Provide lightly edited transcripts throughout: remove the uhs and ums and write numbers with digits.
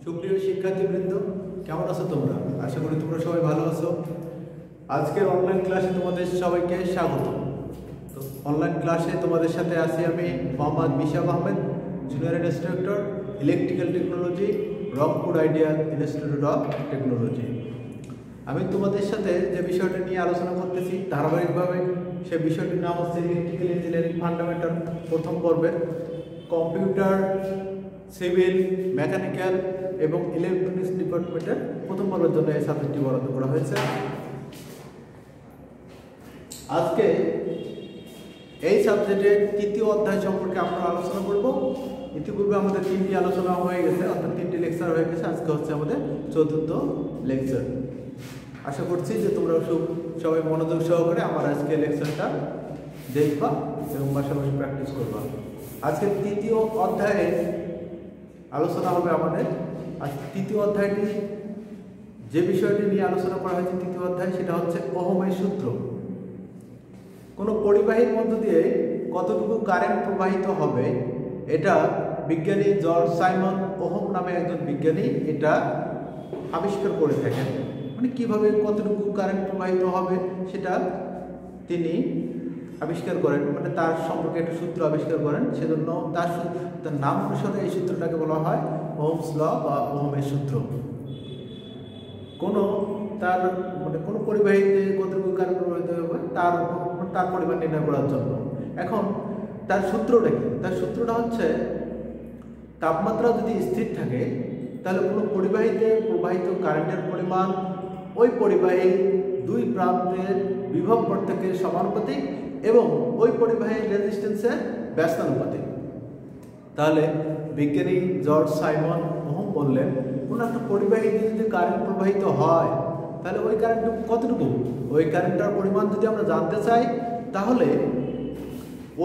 সুপ্রিয় শিক্ষার্থীবৃন্দ, কেমন আছো তোমরা? আশা করি তোমরা সবাই ভালো আছো। আজকের অনলাইন ক্লাসে তোমাদের সবাইকে স্বাগত। তো অনলাইন ক্লাসে তোমাদের সাথে আছি আমি মোহাম্মদ মিশাব Ahmed, junior instructor, electrical technology, Rangpur ideal institute of technology. আমি তোমাদের সাথে যে বিষয়টা নিয়ে আলোচনা করতেছি ধারাবাহিকভাবে, সে বিষয়টির নাম হচ্ছে ইলেকট্রিক্যাল ইঞ্জিনিয়ারিং ফান্ডামেন্টাল প্রথম পর্বের কম্পিউটার, সিভিল, মেকানিক্যাল এবং ইলেকট্রনিক্স ডিপার্টমেন্টের প্রথম পর্বের জন্য এই সাবজেক্টটি বরাদ্দ করা হয়েছে। আজকে এই সাবজেক্টের তৃতীয় অধ্যায় সম্পর্কে আমরা আলোচনা করব। ইতিপূর্বে আমাদের 3টি আলোচনা হয়ে গেছে, অর্থাৎ 3টি লেকচার হয়ে গেছে। আজকে হচ্ছে আমাদের 4র্থ লেকচার। আশা করছি যে তোমরা সবাই মনোযোগ সহকারে আমার আজকে লেকচারটা দেখবা এবং পাশাপাশি প্র্যাকটিস করবা। আজকে তৃতীয় অধ্যায়ে আলোচনা হবে আমাদের। আর তৃতীয় অধ্যায়টি যে বিষয়টি নিয়ে আলোচনা করা হয়েছে তৃতীয় অধ্যায়, সেটা হচ্ছে ওহমের সূত্র। কোনো পরিবাহীর মধ্য দিয়ে কতটুকু কারেন্ট প্রবাহিত হবে, এটা বিজ্ঞানী জর্জ সাইমন ওহম নামে একজন বিজ্ঞানী এটা আবিষ্কার করে থাকেন। মানে কীভাবে কতটুকু কারেন্ট প্রবাহিত হবে সেটা তিনি আবিষ্কার করেন, মানে তার সম্পর্কে একটা সূত্র আবিষ্কার করেন। সেজন্য তার নাম অনুসারে এই সূত্রটাকে বলা হয় ওহমস ল বা ওহমের সূত্র। কোনো পরিবাহীতে কতটুকু কারেন্ট প্রবাহিত হবে তার পরিমাণ নির্ণয় করার জন্য। এখন তার সূত্রটা কি? তার সূত্রটা হচ্ছে তাপমাত্রা যদি স্থির থাকে তাহলে কোনো পরিবাহীতে প্রবাহিত কারেন্টের পরিমাণ ওই পরিবাহীর দুই প্রান্তের বিভব পার্থক্যের সমানুপাতিক এবং ওই পরিবাহীর রেজিস্ট্যান্সের ব্যস্তানুপাতিক। তাহলে বিজ্ঞানী জর্জ সাইমন ওহম বললেন, কোনো একটা পরিবাহীতে যদি কারেন্ট প্রবাহিত হয় তাহলে ওই কারেন্ট কতটুকু, ওই কারেন্টটার পরিমাণ যদি আমরা জানতে চাই তাহলে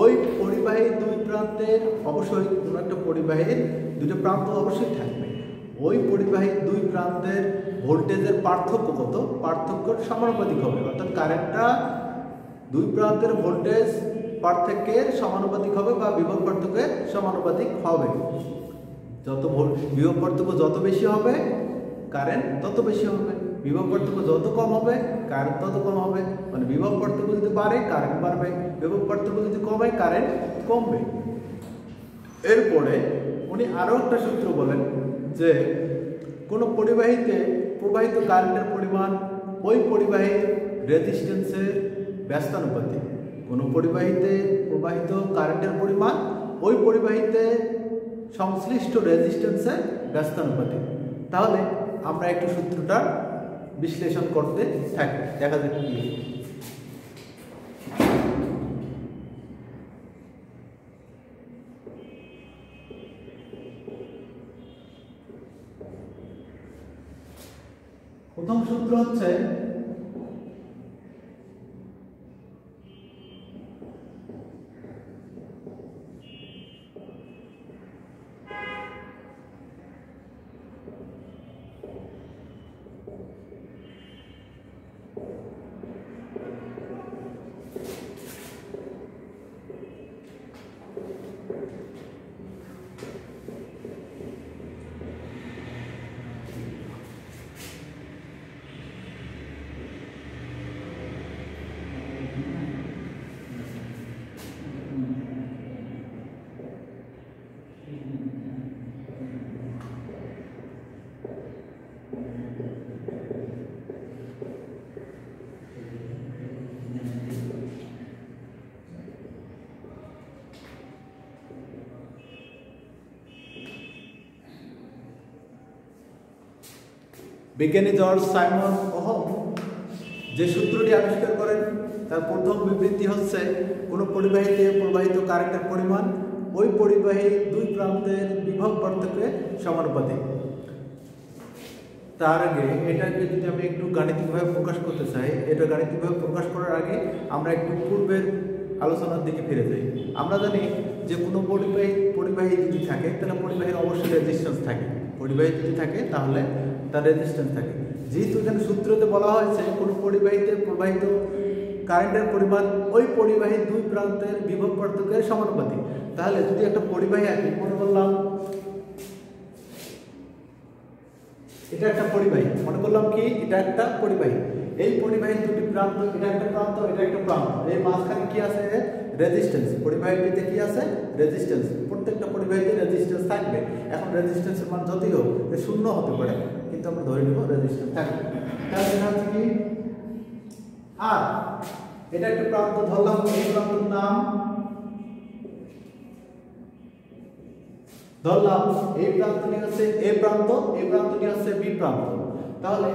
ওই পরিবাহীর দুই প্রান্তের অবশ্যই কোনো একটা পরিবাহীর দুটো প্রান্ত অবশ্যই থাকবে। ওই পরিবাহীর দুই প্রান্তের ভোল্টেজের পার্থক্য কত? পার্থক্যের সমানুপাতিক হবে, অর্থাৎ কারেন্টটা দুই প্রান্তের ভোল্টেজ পার্থক্যের সমানুপাতিক হবে বা বিভব পার্থক্যের সমানুপাতিক হবে। যত বিভব পার্থক্য যত বেশি হবে কারেন্ট তত বেশি হবে, বিভব পার্থক্য যত কম হবে কারেন্ট তত কম হবে। মানে বিভব পার্থক্য যদি বাড়ে কারেন্ট বাড়বে, বিভব পার্থক্য যদি কমে কারেন্ট কমবে। এরপরে উনি আরও একটা সূত্র বলেন যে কোনো পরিবাহীতে প্রবাহিত কারেন্টের পরিমাণ ওই পরিবাহীর রেজিস্ট্যান্সের ব্যস্তানুপাতিক। কোনো পরিবাহীতে প্রবাহিত কারেন্টের পরিমাণ ওই পরিবাহীতে সংশ্লিষ্ট রেজিস্ট্যান্সের ব্যস্তানুপাতিক। তাহলে আমরা একটু সূত্রটা বিশ্লেষণ করতে থাকি, দেখা যাক কি। প্রথম সূত্র হচ্ছে বিজ্ঞানী জর্জ সাইমন ওহম যে সূত্রটি আবিষ্কার করেন তার প্রথম বিবৃতি হচ্ছে কোনো পরিবাহীতে প্রবাহিত কারেন্টের পরিমাণ ওই পরিবাহীর দুই প্রান্তের বিভব পার্থক্যের সমানুপাতিক। তার আগে এটাকে যদি আমি একটু গাণিতিকভাবে প্রকাশ করতে চাই, এটা গাণিতিকভাবে প্রকাশ করার আগে আমরা একটু পূর্বের আলোচনার দিকে ফিরে যাই। আমরা জানি যে কোনো পরিবাহী যদি থাকে তাহলে পরিবাহীর অবশ্যই রেজিস্ট্যান্স থাকে। পরিবাহী যদি থাকে তাহলে তার রেজিস্ট্যান্স থাকে। যেহেতু এখানে সূত্রতে বলা হয়েছে কোনো পরিবাহীতে প্রবাহিত কারেন্টের পরিমাণ ওই পরিবাহীর দুই প্রান্তের বিভব পার্থক্যের সমানুপাতিক, তাহলে যদি একটা পরিবাহী আঁকি, মনে করলাম এটা একটা পরিবাহী, মনে করলাম কি এটা একটা পরিবাহী। এই পরিবাহীর দুটি প্রান্ত, এটা একটা প্রান্ত, এটা একটা প্রান্ত, এই মাঝখানে কি আছে? রেজিস্ট্যান্স। পরিবাহীটিতে কি আছে? রেজিস্ট্যান্স। প্রত্যেকটা পরিবাহীতে রেজিস্ট্যান্স থাকবে। এখন রেজিস্ট্যান্সের মান যদিও শূন্য হতে পারে, কিন্তু আমরা ধরে নিব রেজিস্ট্যান্স থাকবে। তাহলে এটা হচ্ছে কি আর এটা একটা প্রান্ত ধরলাম, এই প্রান্তের নাম ধরলাম, এই প্রান্তটি হচ্ছে এ প্রান্ত, এই প্রান্তটি হচ্ছে বি প্রান্ত। তাহলে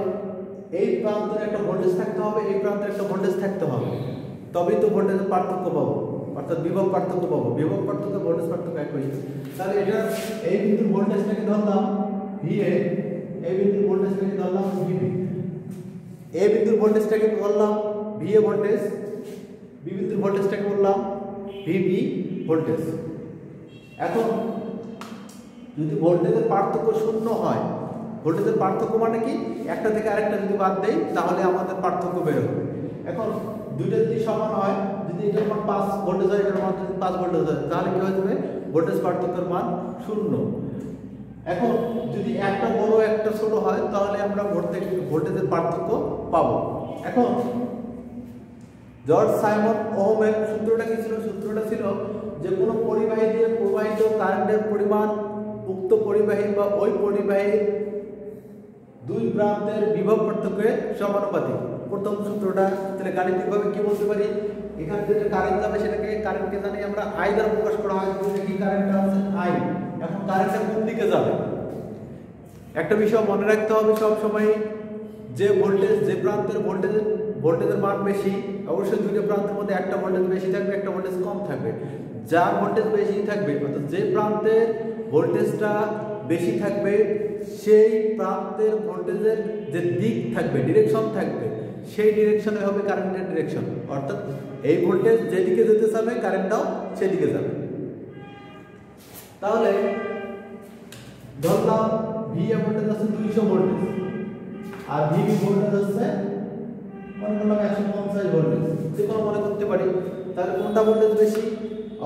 এই প্রান্তের একটা ভোল্টেজ থাকতে হবে, এই প্রান্তের একটা ভোল্টেজ থাকতে হবে, তবেই তো ভোল্টেজের পার্থক্য পাবো, অর্থাৎ বিভব পার্থক্য পাবো। বিভব পার্থক্য ভোল্টেজ পার্থক্য একই। তাহলে এটা এই বিন্দুর ভোল্টেজটাকে ধরলাম VA, এই বিন্দুর ভোল্টেজটাকে ধরলাম VB, এই বিন্দুর ভোল্টেজটাকে ধরলাম VA ভোল্টেজ, বি বিন্দুর ভোল্টেজটাকে বললাম VB ভোল্টেজ। এখন যদি ভোল্টেজের পার্থক্য শূন্য হয়, ভোল্টেজের পার্থক্য মানে কি? একটা থেকে আরেকটা যদি বাদ দেই তাহলে আমাদের পার্থক্য বের হবে। এখন দুইটা যদি সমান হয়, যদি এটার মান 5 ভোল্টেজ হয়, এটার মান যদি 5 ভোল্টেজ হয়, তাহলে কি হয়ে যাবে? ভোল্টেজ পার্থক্যের মান শূন্য। এখন যদি একটা বড় একটা ছোট হয়, তাহলে আমরা ভোল্টেজের পার্থক্য পাবো। এখন জর্জ সাইমন ওহমের সূত্রটা কি ছিল? সূত্রটা ছিল যে কোনো পরিবাহী দিয়ে প্রবাহিত কারেন্টের পরিমাণ উক্ত পরিবাহী বা ওই পরিবাহীর দুই প্রান্তের বিভব পার্থক্যের সমানুপাতিক। প্রথম সূত্রটা তাহলে গাণিতিকভাবে কি বলতে পারি? এখানে যেটা কারেন্ট যাবে সেটাকে, কারেন্টকে জানি আমরা আই দ্বারা প্রকাশ করা হয়, যেটা কি কারেন্টটা হচ্ছে আই। এখন কারেন্টটা কোন দিকে যাবে? একটা বিষয় মনে রাখতে হবে সব সময়, যে ভোল্টেজ, যে প্রান্তের ভোল্টেজের মান বেশি, অবশ্যই দুইটা প্রান্তের মধ্যে একটা ভোল্টেজ বেশি থাকবে, একটা ভোল্টেজ কম থাকবে। যার ভোল্টেজ বেশি থাকবে, অর্থাৎ যে প্রান্তের ভোল্টেজটা বেশি থাকবে, সেই প্রান্তের ভোল্টেজের যে দিক থাকবে, ডিরেকশন থাকবে, সেই ডিরেকশনে হবে কারেন্টের ডিরেকশন। অর্থাৎ এই ভোল্টেজ যেদিকে যেতে চাবে, কারেন্টটাও সেদিকে যাবে। তাহলে ধরলাম VA ভোল্টেজ আছে 200 ভোল্টেজ, আর VB ভোল্টেজ হচ্ছে মনে করলাম 150 ভোল্টেজ, যে কোনো মনে করতে পারি। তাহলে কোনটা ভোল্টেজ বেশি?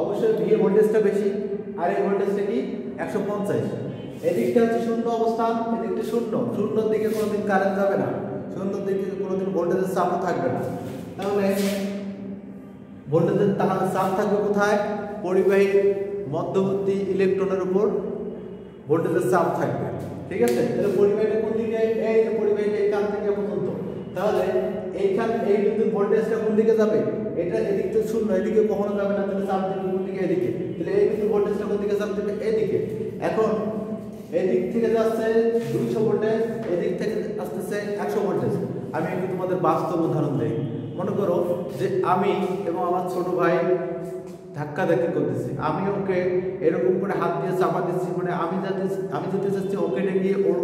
অবশ্যই VA ভোল্টেজটা বেশি, আর এই ভোল্টেজটা কি 150। এদিকটা হচ্ছে শূন্য অবস্থান, এদিকটা শূন্য, শূন্যর দিকে কোনোদিন কারেন্ট যাবে না, শূন্যর দিকে কোনোদিন ভোল্টেজের চাপও থাকবে না। তাহলে ভোল্টেজের চাপ থাকবে কোথায়? পরিবাহীর মধ্যবর্তী ইলেকট্রনের উপর ভোল্টেজের চাপ থাকবে। ঠিক আছে? তাহলে পরিবাহীটা কোন দিকে? এই যে পরিবাহীটা এইখান থেকে পর্যন্ত, তাহলে এইখান এই বিন্দুর ভোল্টেজটা কোন দিকে যাবে? এটা এদিক তো শূন্য, এদিকে কখনো যাবে না, তাহলে চাপ দেবে কোন দিকে? এদিকে। তাহলে এই বিন্দুর ভোল্টেজটা কোন দিকে চাপ দেবে? এদিকে। এখন এদিক থেকে যাচ্ছে 200 ভোল্টেজ, এদিক থেকে আসতেছে 100 ভোল্টেজ। আমি একটু তোমাদের বাস্তব উদাহরণ দেই। মনে করো যে আমি এবং আমার ছোট ভাই ধাক্কাধাক্কি করতেছি, আমি ওকে এরকম করে হাত দিয়ে চাপা দিচ্ছি, মানে আমি যেতে চাচ্ছি ওকে গিয়ে ওর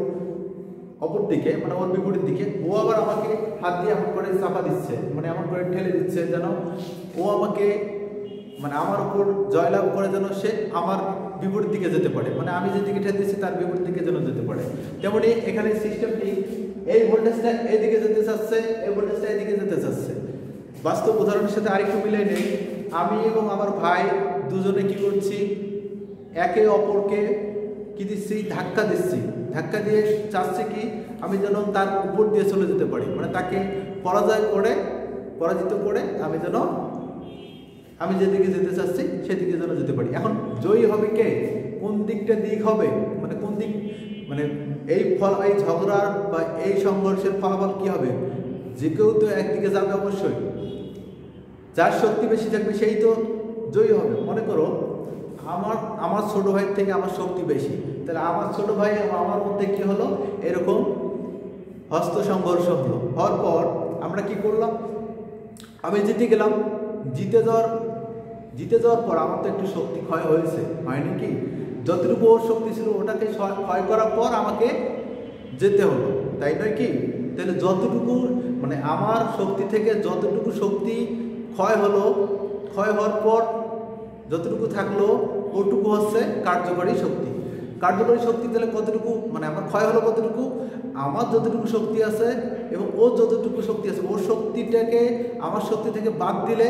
অপর দিকে, মানে ওর বিপরীত দিকে, ও আবার আমাকে হাত দিয়ে এমন করে চাপা দিচ্ছে, মানে এমন করে ঠেলে দিচ্ছে যেন ও আমাকে, মানে আমার উপর জয়লাভ করে যেন সে আমার বিপরীত দিকে যেতে পারে, মানে আমি যেদিকে ঠেলে দিচ্ছি তার বিপরীত দিকে যেন যেতে পারে। তেমনি এখানে সিস্টেমটি, এই ভোল্টেজটা এদিকে যেতে চাচ্ছে, এই ভোল্টেজটা এদিকে যেতে চাচ্ছে। বাস্তব উদাহরণের সাথে আরেকটু মিলে নেই। আমি এবং আমার ভাই দুজনে কি করছি? একে অপরকে কি দিচ্ছি? ধাক্কা দিচ্ছি। ধাক্কা দিয়ে চাচ্ছি কি আমি যেন তার উপর দিয়ে চলে যেতে পারি, মানে তাকে পরাজিত করে আমি যেদিকে যেতে চাচ্ছি সেদিকে যেন যেতে পারি। এখন জয়ী হবে কে? কোন দিকটা দিক হবে, মানে কোন দিক, মানে এই ঝগড়ার বা এই সংঘর্ষের ফলাফল কি হবে? যে কেউ তো একদিকে যাবে অবশ্যই, যার শক্তি বেশি থাকবে সেই তো জয়ী হবে। মনে করো আমার ছোট ভাইয়ের থেকে আমার শক্তি বেশি, তাহলে আমার ছোট ভাই এবং আমার মধ্যে কি হলো? এরকম হস্ত সংঘর্ষ হলো। হওয়ার পর আমরা কি করলাম? আমি জিতে গেলাম। জিতে যাওয়ার পর আমার তো একটু শক্তি ক্ষয় হয়েছে, হয়নি কি? যতটুকু ওর শক্তি ছিল ওটাকে ক্ষয় করার পর আমাকে যেতে হলো, তাই নয় কি? তাহলে যতটুকু, মানে আমার শক্তি থেকে যতটুকু শক্তি ক্ষয় হওয়ার পর যতটুকু থাকলো ওটুকু হচ্ছে কার্যকরী শক্তি। কার্যকরী শক্তি তাহলে কতটুকু, মানে আমার ক্ষয় হলো কতটুকু? আমার যতটুকু শক্তি আছে এবং ওর যতটুকু শক্তি আছে, ওর শক্তিটাকে আমার শক্তি থেকে বাদ দিলে,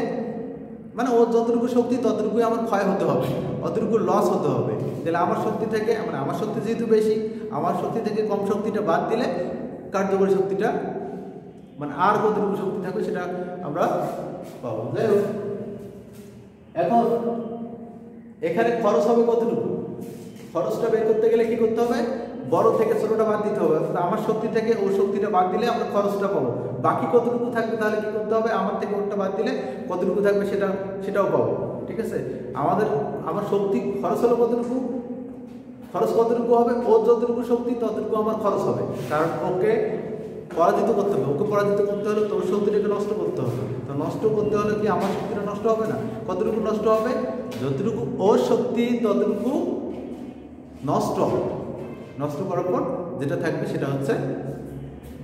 মানে ওর যতটুকু শক্তি ততটুকুই আমার ক্ষয় হতে হবে, অতটুকু লস হতে হবে। তাহলে আমার শক্তি থেকে, মানে আমার শক্তি যেহেতু বেশি, আমার শক্তি থেকে কম শক্তিটা বাদ দিলে কার্যকরী শক্তিটা মানে আর কতটুকু শক্তি থাকবে সেটা আমরা পাবো। যাই হোক, এখন এখানে খরচ হবে কতটুকু? খরচটা বের করতে গেলে কি করতে হবে? বড় থেকে ছোটটা বাদ দিতে হবে। আমার শক্তি থেকে ওর শক্তিটা বাদ দিলে আমরা খরচটা পাবো। বাকি কতটুকু থাকবে তাহলে কি করতে হবে? আমার থেকে ওরটা বাদ দিলে কতটুকু থাকবে সেটাও পাবো। ঠিক আছে, আমার শক্তি খরচ হলো কতটুকু, খরচ কতটুকু হবে? ওর যতটুকু শক্তি ততটুকু আমার খরচ হবে, কারণ ওকে পরাজিত করতে হবে। ওকে পরাজিত করতে হলে তোর শক্তিটাকে নষ্ট করতে হবে। তো নষ্ট করতে হলে কি আমার শক্তিটা নষ্ট হবে না? কতটুকু নষ্ট হবে? যতটুকু ওর শক্তি ততটুকু নষ্ট হবে। নষ্ট করার পর যেটা থাকবে সেটা হচ্ছে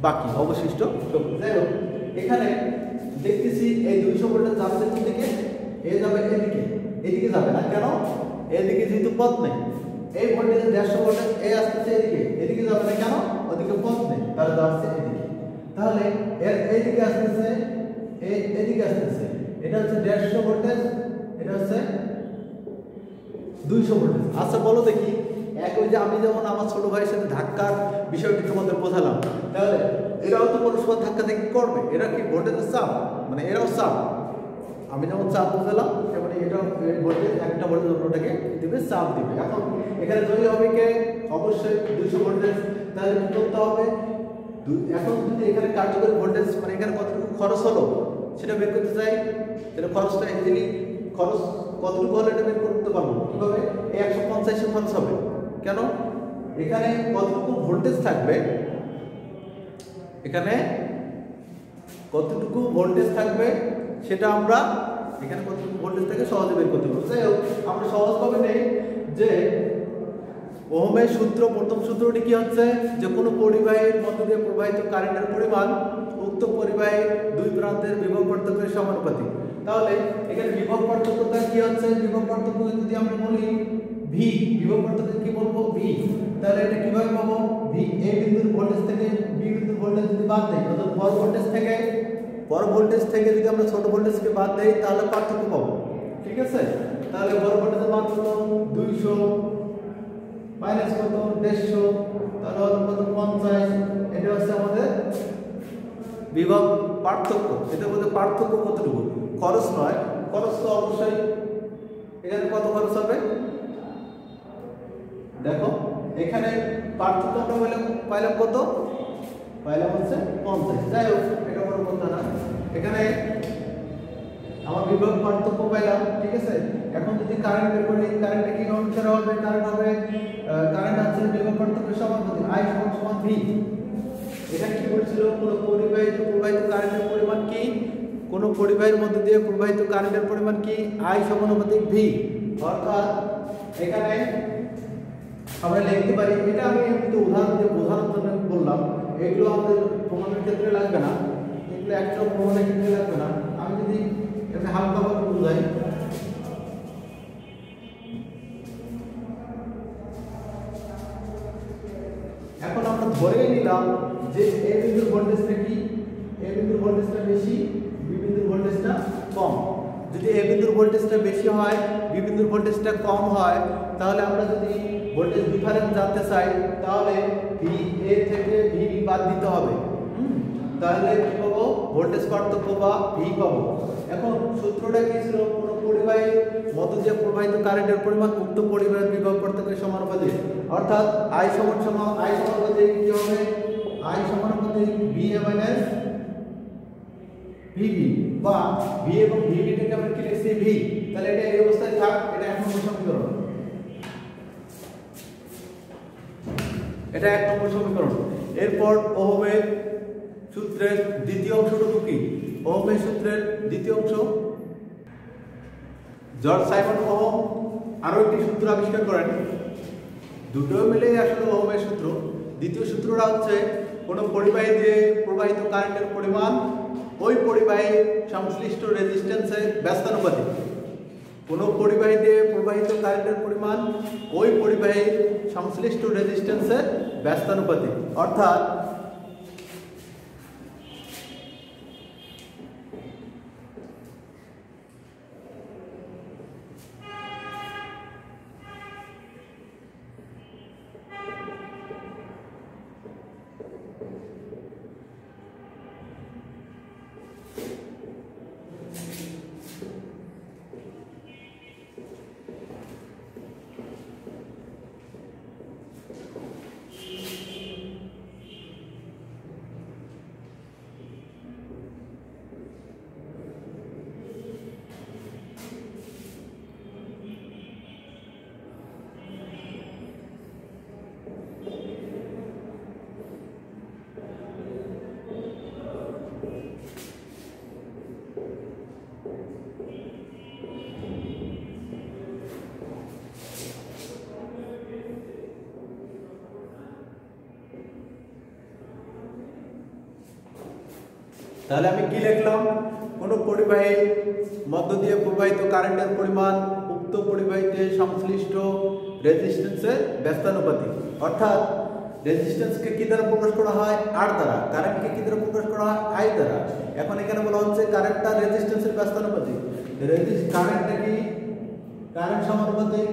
বাকি অবশিষ্ট শক্তি। যাই হোক, এখানে দেখতেছি এই 200 ভোল্টেজ যাচ্ছে দিকে, এ যাবে এদিকে যাবে না কেন? এদিকে যেহেতু পথ নেই। এই ভোল্টেজের 150 ভোল্টেজ এ আসতেছে এদিকে যাবে না কেন? ওদিকে পথ নেই, তাহলে যাচ্ছে এদিকে। তাহলে এর এইদিকে আসতেছে, এদিকে আসতেছে। এটা হচ্ছে 150 ভোল্টেজ, এটা হচ্ছে 200 ভোল্টেজ। আচ্ছা বলো দেখি, ওই যে আমি যেমন আমার ছোট ভাইয়ের সাথে ধাক্কার বিষয়টি তোমাদের বোঝালাম, তাহলে এরাও তো পরস্পর ধাক্কা দেখি করবে। এরা কি ভোল্টেজের চাপ, মানে এরাও চাপ। আমি যেমন চাপ বোঝালাম তেমন এটাও ভোল্টেজ, একটা ভোল্টেজ অন্যটাকে দিবে, চাপ দিবে। এখন এখানে জয়ী হবে কে? অবশ্যই 200 ভোল্টেজ। তাহলে কি করতে হবে? এখন যদি এখানে কার্যকরী ভোল্টেজ মানে এখানে কতটুকু খরচ হলো সেটা বের করতে চাই, তাহলে খরচটা ইজিলি খরচ কতটুকু হলে এটা বের করতে পারবো কিভাবে? এই 150 খরচ হবে কেন? এখানে কতটুকু ভোল্টেজ থাকবে, এখানে কতটুকু ভোল্টেজ থাকবে সেটা আমরা এখানে কতটুকু ভোল্টেজ থাকে সহজে বের করতে পারবো। যাই হোক, আমরা সহজভাবে নেই যে ওহমের সূত্র, প্রথম সূত্রটি কি হচ্ছে? যে কোনো পরিবাহীর মধ্য দিয়ে প্রবাহিত কারেন্টের পরিমাণ উক্ত পরিবাহীর দুই প্রান্তের বিভব পার্থক্যের সমানুপাতিক। তাহলে এখানে বিভব পার্থক্যটা কি হচ্ছে? বিভব পার্থক্য যদি আমরা বলি ভি, বিভব পার্থক্য কি বলবো? ভি। তাহলে এটা কিভাবে পাবো? ভি এ বিন্দুর ভোল্টেজ থেকে বি বিন্দুর ভোল্টেজ যদি বাদ দেই, অর্থাৎ বড় ভোল্টেজ থেকে যদি আমরা ছোট ভোল্টেজকে বাদ দেই তাহলে পার্থক্য পাবো। ঠিক আছে, তাহলে বড় ভোল্টেজের মান কত? 200 মাইনাস কত? 150, তাহলে হলো কত? 50। এটা হচ্ছে আমাদের বিভব পার্থক্য। এটার মধ্যে পার্থক্য কতটুকু? খরচ নয়, খরচ তো অবশ্যই এখানে কত খরচ হবে দেখো, এখানে পার্থক্য আমরা পাইলাম কত? পাইলাম হচ্ছে 50। যাই হোক, এটা বড় কথা না। এখানে আমার বিভব পার্থক্য পাইলাম, ঠিক আছে। এখন যদি কারেন্ট বের করি, কারেন্টে কি অনুসারে হবে? কারেন্ট আছে বিভব পার্থক্যের সমানুপাতিক, I সমান V। এখানে কি বলছিল? কোনো প্রবাহিত কারেন্টের পরিমাণ কি? কোনো পরিবাহীর মধ্যে দিয়ে প্রবাহিত কারেন্টের পরিমাণ কি? I সমানুপাতিক V। অর্থাৎ এখানে আমরা লিখতে পারি, এটা আমি একটু উদাহরণ দিয়ে বোঝানোর জন্য বললাম। এগুলো আমাদের প্রমাণের ক্ষেত্রে লাগবে না, এগুলো একটাও প্রমাণের ক্ষেত্রে লাগবে না। আমি যদি এটা হালকাভাবে বুঝাই, এখন আমরা ধরে নিলাম যে এ বিন্দুর ভোল্টেজটা কি? এ বিন্দুর ভোল্টেজটা বেশি, বি বিন্দুর ভোল্টেজটা কম। যদি এ বিন্দুর ভোল্টেজটা বেশি হয়, বি বিন্দুর ভোল্টেজটা কম হয়, তাহলে আমরা যদি ভোল্টেজ ডিফারেন্স জানতে চাই তাহলে ভি এ থেকে ভি বি বাদ দিতে হবে। তাহলে কি পাবো? ভোল্টেজ পার্থক্য বা ভি পাবো। এখন সূত্রটা কি ছিল? কোন পরিবাহীর মধ্য দিয়ে প্রবাহিত কারেন্টের পরিমাণ উক্ত পরিবাহীর বিভব পার্থক্যের সমানুপাতিক। অর্থাৎ I সমানুপাতিক কি হবে? I সমানুপাতিক VA মাইনাস VB, বা V এবং VB থেকে আমরা কি লিখছি? V। তাহলে এটা এই অবস্থায় থাক, এটা 1 নম্বর সমীকরণ। এটা 1 নম্বর সমীকরণ। এরপর ওহমের সূত্রের দ্বিতীয় অংশটুকু কি? ওহমের সূত্রের দ্বিতীয় অংশ, জর্জ সাইমন ওহম আরো একটি সূত্র আবিষ্কার করেন। দুটো মিলে আসলে ওহমের সূত্র। দ্বিতীয় সূত্রটা হচ্ছে কোন পরিবাহী দিয়ে প্রবাহিত কারেন্টের পরিমাণ ওই পরিবাহীর সংশ্লিষ্ট রেজিস্ট্যান্সের ব্যস্তানুপাতিক। কোন পরিবাহী দিয়ে প্রবাহিত কারেন্টের পরিমাণ ওই পরিবাহীর সংশ্লিষ্ট রেজিস্ট্যান্সের ব্যস্তানুপাতিক। অর্থাৎ তাহলে আমি কি লিখলাম, কোনো পরিবাহীর মধ্য দিয়ে প্রবাহিত কারেন্টের পরিমাণ উক্ত পরিবাহীতে সংশ্লিষ্ট রেজিস্ট্যান্সের ব্যস্তানুপাতিক। অর্থাৎ রেজিস্ট্যান্সকে কি দ্বারা প্রকাশ করা হয়, আর দ্বারা, কারেন্টকে কি দ্বারা প্রকাশ করা হয়, আই দ্বারা। এখন এখানে বলা হচ্ছে কারেন্টটা রেজিস্ট্যান্সের ব্যস্তানুপাতিক। কারেন্টটা কি, কারেন্ট সমানুপাতিক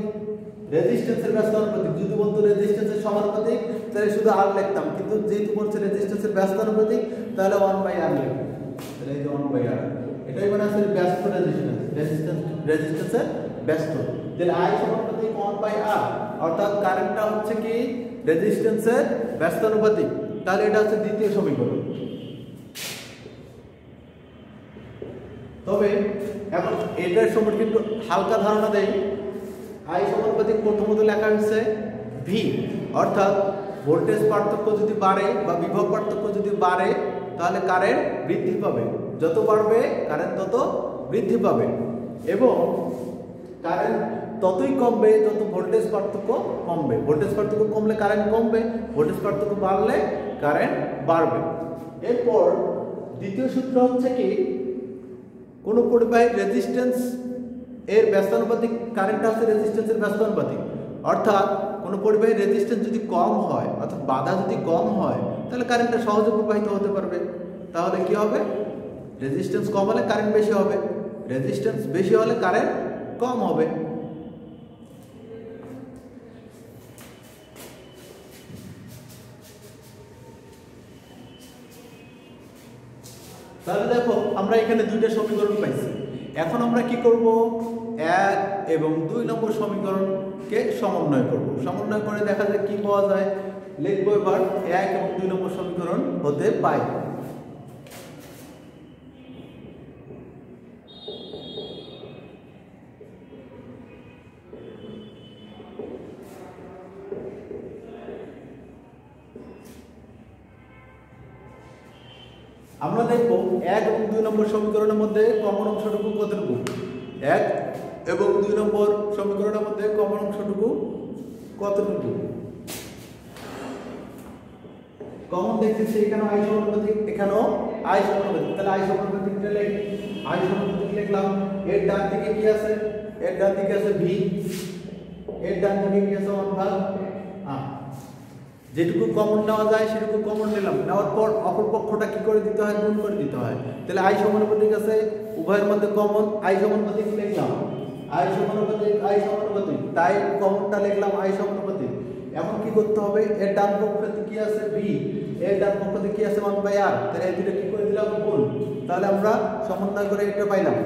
রেজিস্ট্যান্সের ব্যস্তানুপাতিক। যদি বলতো রেজিস্ট্যান্সের সমানুপাতিক তাহলে শুধু আর লিখতাম, কিন্তু যেহেতু বলছে রেজিস্ট্যান্সের ব্যস্তানুপাতিক তাহলে 1/r লিখব। তাহলে এই যে 1/r, এটাই মানে আসলে ব্যস্ত রেজিস্ট্যান্সের ব্যস্ত। তাহলে I সমানুপাতিক 1/r, অর্থাৎ কারেন্টটা হচ্ছে কি রেজিস্ট্যান্সের ব্যস্তানুপাতিক। তাহলে এটা হচ্ছে দ্বিতীয় সমীকরণ। তবে এখন এটার সম্পর্কে একটু হালকা ধারণা দেই। I সমানুপাতিক প্রথমত লেখা হয়েছে V, অর্থাৎ ভোল্টেজ পার্থক্য যদি বাড়ে বা বিভব পার্থক্য যদি বাড়ে তাহলে কারেন্ট বৃদ্ধি পাবে, যত বাড়বে কারেন্ট তত বৃদ্ধি পাবে, এবং কারেন্ট ততই কমবে যত ভোল্টেজ পার্থক্য কমবে। ভোল্টেজ পার্থক্য কমলে কারেন্ট কমবে, ভোল্টেজ পার্থক্য বাড়লে কারেন্ট বাড়বে। এরপর দ্বিতীয় সূত্র হচ্ছে কি, কোন পরিবাহীর রেজিস্ট্যান্স এর ব্যস্তানুপাতিক, কারেন্ট আছে রেজিস্ট্যান্সের ব্যস্তানুপাতিক। অর্থাৎ কোন পরিবাহীর রেজিস্ট্যান্স যদি কম হয়, অর্থাৎ বাধা যদি কম হয়, তাহলে কারেন্টটা সহজে প্রবাহিত হতে পারবে। তাহলে কি হবে, রেজিস্ট্যান্স কম হলে কারেন্ট বেশি হবে, রেজিস্ট্যান্স বেশি হলে কারেন্ট কম হবে। তাহলে দেখো আমরা এখানে দুইটা সমীকরণ পাইছি। এখন আমরা কি করব, 1 এবং 2 নম্বর সমীকরণকে সমন্বয় করব। সমন্বয় করে দেখা যায় কি পাওয়া যায়। লিখব এবার 1 এবং 2 নম্বর সমীকরণ হতে পাই। আমরা দেখব 1 এবং 2 নম্বর সমীকরণের মধ্যে কমন অংশটুকু কতটুকু। 1 এবং 2 নম্বর সমীকরণের মধ্যে কমন অংশটুকু কতটুকু। কমন দেখতেছি এখানে I সমানুপাতিক, এখানেও I সমানুপাতিক। তাহলে I সমানুপাতিকটা লিখি, I সমানুপাতিক লিখলাম। এর ডান দিকে কি আছে, এর ডান দিকে আছে V, এর ডান দিকে কি আছে 1/r। যেটুকু কমন নেওয়া যায় সেটুকু কমন নিলাম, নেওয়ার পর অপর পক্ষটা কি করে দিতে হয়, গুণ করে দিতে হয়। তাহলে I সমানুপাতিক আছে, উভয়ের মধ্যে কমন, I সমানুপাতিক লিখলাম। I সমানুপাতিক, I সমানুপাতিক, তাই কমনটা লিখলাম I সমানুপাতিক। এখন কি করতে হবে, এর ডান পক্ষতে কি আছে V, এর ডান পক্ষতে কি আছে 1/r। তাহলে এই দুটো কি করে দিলাম, গুণ। তাহলে আমরা সমন্বয় করে এটা পাইলাম।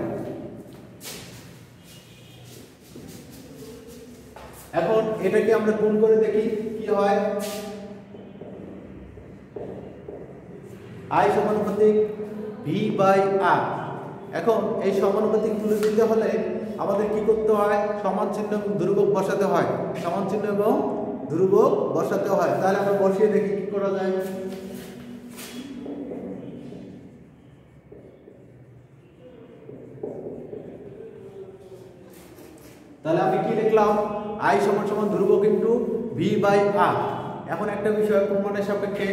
এখন এটাকে আমরা গুণ করে দেখি কি হয়। I সমানুপাতিক V/r। এখন এই সমানুপাতিক তুলে দিতে হলে আমাদের কি করতে হয়, সমান চিহ্ন এবং ধ্রুবক বসাতে হয়, সমান চিহ্ন এবং ধ্রুবক বসাতে হয়। তাহলে আমরা বসিয়ে দেখি কি করা যায়। তাহলে আমি কি লিখলাম, I সমান সমান ধ্রুবক ইনটু V/r। এখন একটা বিষয়, প্রমাণের সাপেক্ষে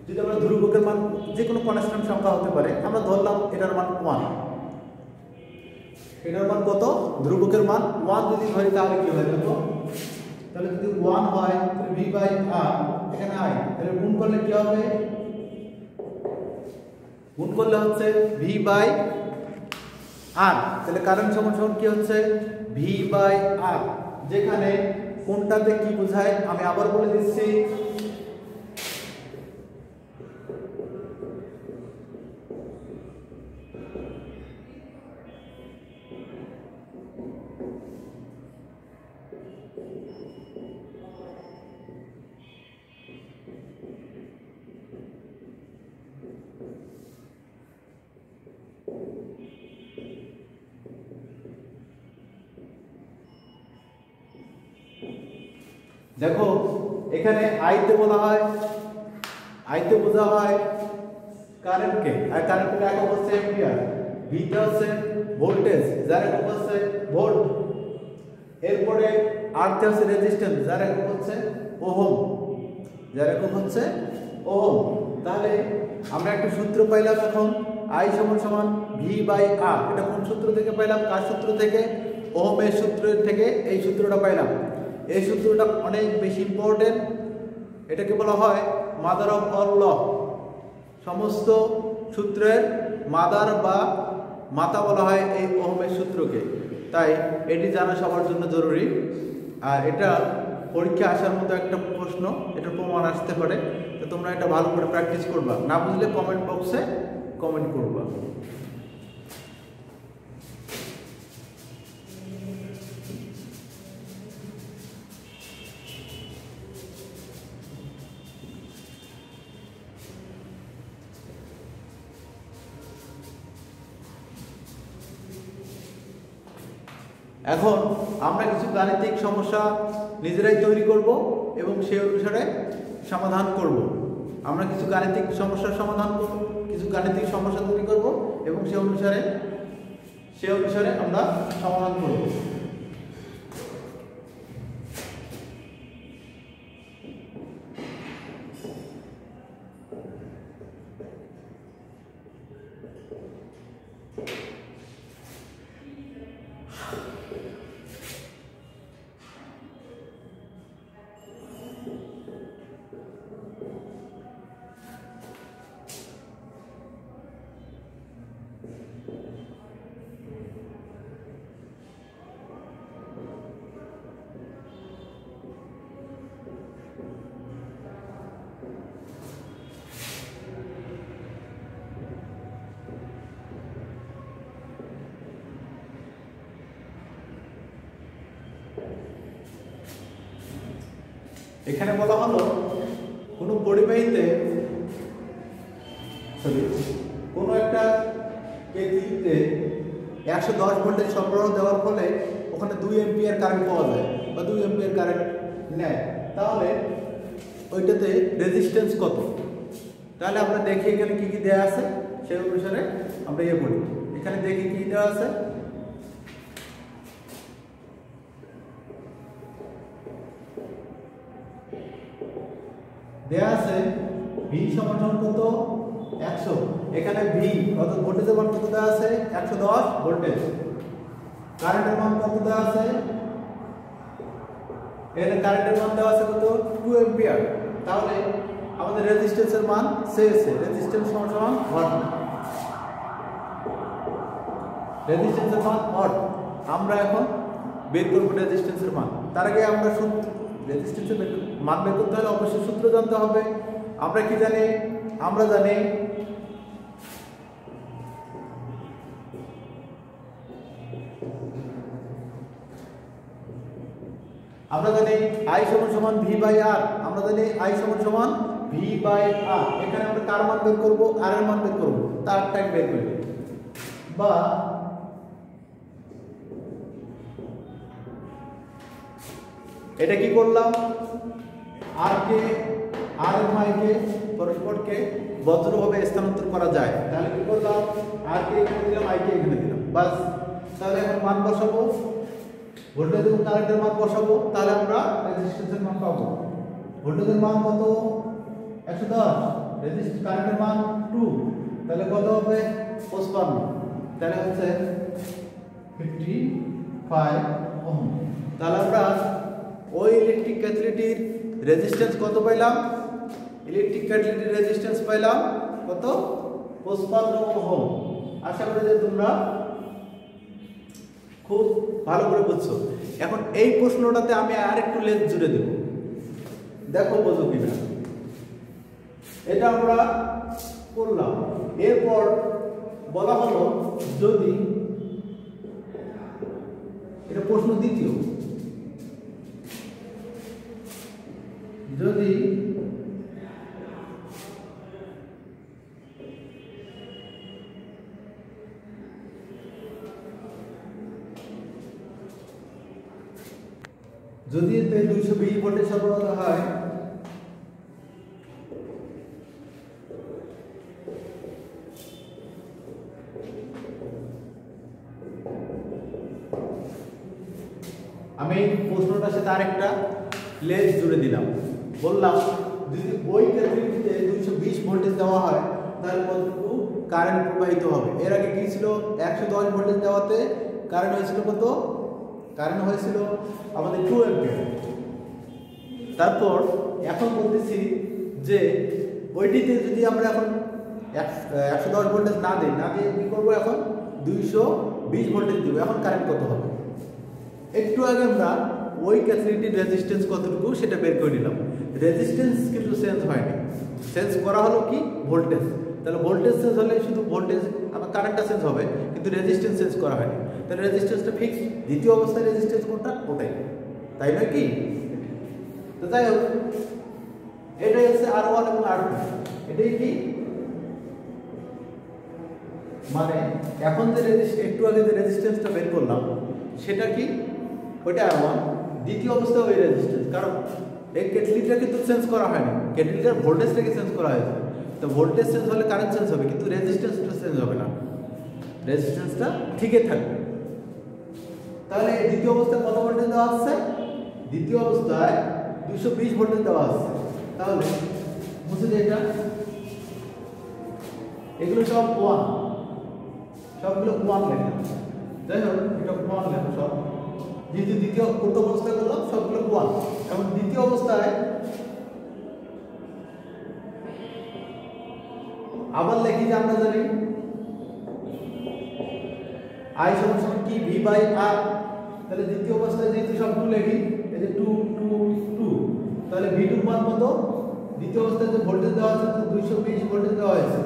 যদি আমরা ধ্রুবকের মান যে কোনো কনস্ট্যান্ট সংখ্যা হতে পারে, আমরা ধরলাম এটার মান 1, এটার মান কত, ধ্রুবকের মান 1 যদি ধরি তাহলে কি হয় দেখো। তাহলে যদি 1 হয় তাহলে V/r, এখানে I, তাহলে গুণ করলে কি হবে, গুণ করলে হচ্ছে V/r। তাহলে কারেন্ট সমান সমান কি হচ্ছে V/r, যেখানে কোনটাতে কি বোঝায় আমি আবার বলে দিচ্ছি। দেখো এখানে আইতে বলা হয়, আইতে বোঝা হয় কারেন্টকে, আর কারেন্টের একক হচ্ছে অ্যাম্পিয়ার, ভিটা হচ্ছে ভোল্টেজ যার একক হচ্ছে ভোল্ট, এরপরে আরতে হচ্ছে রেজিস্ট্যান্স যার একক হচ্ছে ওহম, যার একক হচ্ছে ওহম। তাহলে আমরা একটা সূত্র পাইলাম এখন, I সমান সমান V/R। এটা কোন সূত্র থেকে পাইলাম? কার সূত্র থেকে? ওহমের সূত্র থেকে এই সূত্রটা পাইলাম। এই সূত্রটা অনেক বেশি ইম্পর্টেন্ট। এটাকে বলা হয় মাদার অফ অল ল। সমস্ত সূত্রের মাদার বা মাতা বলা হয় এই ওহমের সূত্রকে। তাই এটি জানা সবার জন্য জরুরি। আর এটা পরীক্ষা আসার মতো একটা প্রশ্ন, এটা প্রমাণ আসতে পারে। তো তোমরা এটা ভালো করে প্র্যাকটিস করবা, না বুঝলে কমেন্ট বক্সে কমেন্ট করবা। এখন আমরা কিছু গাণিতিক সমস্যা নিজেরাই তৈরি করব এবং সেই অনুসারে সমাধান করব। আমরা কিছু গাণিতিক সমস্যার সমাধান করব, কিছু গাণিতিক সমস্যা তৈরি করব এবং সেই অনুসারে আমরা সমাধান করব। এখানে বলা হলো কোনো পরিবাহীতে কোনো একটা কেটলিতে 110 ভোল্টেজ সরবরাহ দেওয়ার ফলে ওখানে 2 অ্যাম্পিয়ার কারেন্ট পাওয়া যায় বা 2 অ্যাম্পিয়ার কারেন্ট নেয়। তাহলে ওইটাতে রেজিস্ট্যান্স কত? তাহলে আমরা দেখি এখানে কি কি দেওয়া আছে, সেই অনুসারে আমরা বলি। এখানে দেখি কি দেওয়া আছে। দেয়া আছে V সমান কত? 100। এখানে V কত ভোল্টেজের মান কত দেওয়া আছে? 110 ভোল্টেজ। কারেন্টের মান কত দেওয়া আছে? এর কারেন্টের মান দেওয়া আছে কত? 2 অ্যাম্পিয়ার। তাহলে আমাদের রেজিস্ট্যান্সের মান চেয়েছে। রেজিস্ট্যান্স সমান ওয়াট। রেজিস্ট্যান্সের মান ওয়াট। আমরা এখন বের করব রেজিস্ট্যান্সের মান। তার আগে আমরা রেজিস্ট্যান্সের মান বের করতে হলে অবশ্যই সূত্র জানতে হবে। আমরা কি জানি? আমরা জানি I সমান সমান V/R। আমরা জানি I সমান সমান V/R। এখানে আমরা কার মান বের করব? R এর মান বের করব। তার টাইম বের করব। বা এটা কি করলাম? R এর মানকে পরস্পরকে বজ্রভাবে স্থানান্তর করা যায়। তাহলে কি করলাম? R কে এখানে দিলাম, I কে এখানে দিলাম, বাস। তাহলে এখন মান বসাবো, ভোল্টেজ এবং কারেন্টের মান বসাবো, তাহলে আমরা রেজিস্ট্যান্সের মান পাবো। ভোল্টেজের মান কত? 110। রেজিস্ট্যান্স কারেন্টের মান 2, তাহলে কত হবে? 55। তাহলে হচ্ছে 55 ওহম। তাহলে আমরা ওই ইলেকট্রিক ক্যাটালিটির রেজিস্ট্যান্স কত পাইলাম? ইলেকট্রিক ক্যাটালিটির রেজিস্ট্যান্স পাইলাম কত? 55 ওহম। আশা করি যে তোমরা খুব ভালো করে বুঝছো। এখন এই প্রশ্নটাতে আমি আর একটু লেজ জুড়ে দেব, দেখো বোঝো কিনা। এটা আমরা করলাম। এরপর বলা হলো যদি এটা প্রশ্ন দ্বিতীয়, যদি এতে 220 ভোল্টেজ সরবরাহ হয়, আমি প্রশ্নটার সাথে আরেকটা লেজ জুড়ে দিলাম। বললাম যদি ওই ক্যাটালিটিতে ভোল্টেজ দেওয়া হয় তাহলে কতটুকু কারেন্ট প্রবাহিত হবে। এর আগে কি ছিল 110 ভোল্টেজ দেওয়াতে কারেন্ট হয়েছিল কত? কারেন্ট হয়েছিল আমাদের 2 অ্যাম্পিয়ার। তারপর এখন বলতেছি যে ওইটিতে যদি আমরা এখন 110 ভোল্টেজ না দিই, না দিয়ে কি করবো, এখন 220 ভোল্টেজ দিব, এখন কারেন্ট কত হবে? একটু আগে আমরা ওই ক্যাপাসিটির রেজিস্ট্যান্স কতটুকু সেটা বের করে নিলাম। রেজিস্ট্যান্স কিন্তু চেঞ্জ হয়নি, চেঞ্জ করা হলো কি ভোল্টেজ। তাহলে ভোল্টেজ চেঞ্জ হলে শুধু ভোল্টেজ আমার কারেন্টটা চেঞ্জ হবে, কিন্তু রেজিস্ট্যান্স চেঞ্জ করা হয়নি। তাহলে রেজিস্ট্যান্সটা ফিক্স, দ্বিতীয় অবস্থায় রেজিস্ট্যান্স কোনটা? ওটাই, তাই নয় কি? তো যাই হোক, এটাই হচ্ছে R1 এবং R2। এটাই কি মানে এখন যে একটু আগে যে রেজিস্ট্যান্সটা বের করলাম সেটা কি? ওইটা R1, দ্বিতীয় অবস্থায় ওই রেজিস্ট্যান্স। কারণ এই কেটলিটা কিন্তু চেঞ্জ করা হয়নি, কেটলিটার ভোল্টেজটাকে চেঞ্জ করা হয়েছে। তো ভোল্টেজ চেঞ্জ হলে কারেন্ট চেঞ্জ হবে, কিন্তু রেজিস্ট্যান্সটা চেঞ্জ হবে না, রেজিস্ট্যান্সটা ঠিকই থাকবে। তাহলে দ্বিতীয় অবস্থায় কত ভোল্টেজ দেওয়া হচ্ছে? দ্বিতীয় অবস্থায় 220 ভোল্টেজ দেওয়া হচ্ছে। তাহলে বুঝে যে এটা এগুলো সব 1, সবগুলো 1 লেখা। যাই হোক, এটা 1 লেখা সব, যেহেতু দ্বিতীয় প্রথম অবস্থায় করলাম সবগুলো 1। এবং দ্বিতীয় অবস্থায় আবার লিখি যে আমরা জানি I সমান কি V বাই R। তাহলে দ্বিতীয় অবস্থায় যেহেতু সবগুলো লিখি, এই যে 2 2 2, তাহলে V2 এর মান কত? দ্বিতীয় অবস্থায় যে ভোল্টেজ দেওয়া আছে 220 ভোল্টেজ দেওয়া হয়েছে,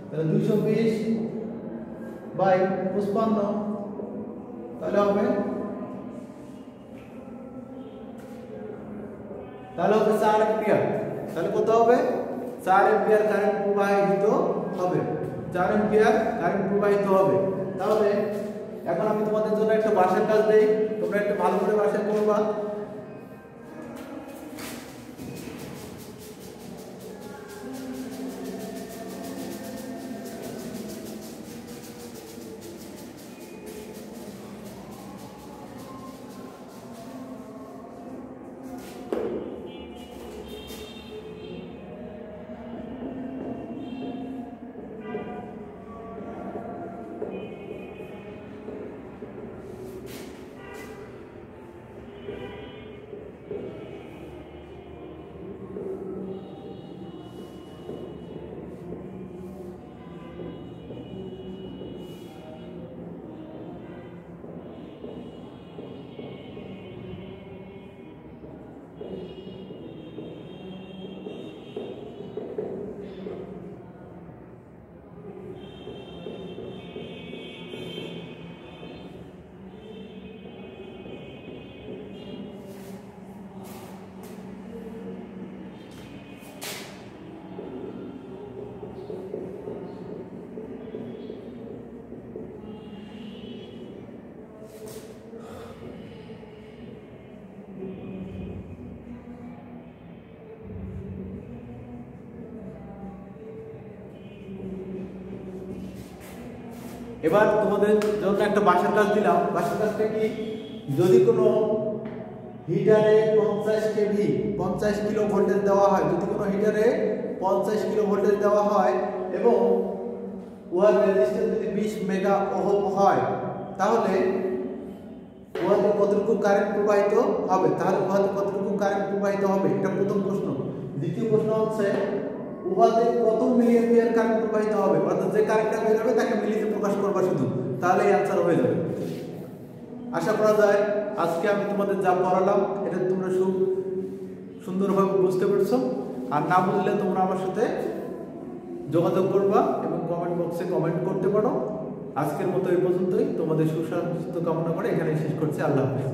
তাহলে 220 বাই 55, তাহলে হবে 4 অ্যাম্পিয়ার। তাহলে কত হবে? 4 অ্যাম্পিয়ার কারেন্ট প্রবাহিত হবে, 4 অ্যাম্পিয়ার কারেন্ট প্রবাহিত হবে। তাহলে এখন আমি তোমাদের জন্য একটা বাসার কাজ দেই, তোমরা একটা ভালো করে বাসায় করবা। এবার তোমাদের জন্য একটা বাসার কাজ দিলাম। বাসার কাজটা কি? যদি কোনো হিটারে 50 কেভি 50 কিলো ভোল্টেজ দেওয়া হয়, যদি কোনো হিটারে 50 কিলো ভোল্টেজ দেওয়া হয় এবং উহার রেজিস্ট্যান্স যদি 20 মেগা ওহম হয়, তাহলে উহাতে কতটুকু কারেন্ট প্রবাহিত হবে? তাহলে উহাতে কতটুকু কারেন্ট প্রবাহিত হবে? এটা প্রথম প্রশ্ন। দ্বিতীয় প্রশ্ন হচ্ছে উহাতে কত মিলি অ্যাম্পিয়ার কারেন্ট প্রবাহিত হবে? অর্থাৎ যে কারেন্টটা বের হবে তাকে মিলিতে প্রকাশ করবা শুধু, তাহলেই অ্যানসার হয়ে যাবে। আশা করা যায় আজকে আমি তোমাদের যা পড়ালাম এটা তোমরা সুন্দরভাবে বুঝতে পেরেছো। আর না বুঝলে তোমরা আমার সাথে যোগাযোগ করবা এবং কমেন্ট বক্সে কমেন্ট করতে পারো। আজকের মতো এই পর্যন্তই। তোমাদের সুস্বাস্থ্য কামনা করে এখানেই শেষ করছি। আল্লাহ হাফেজ।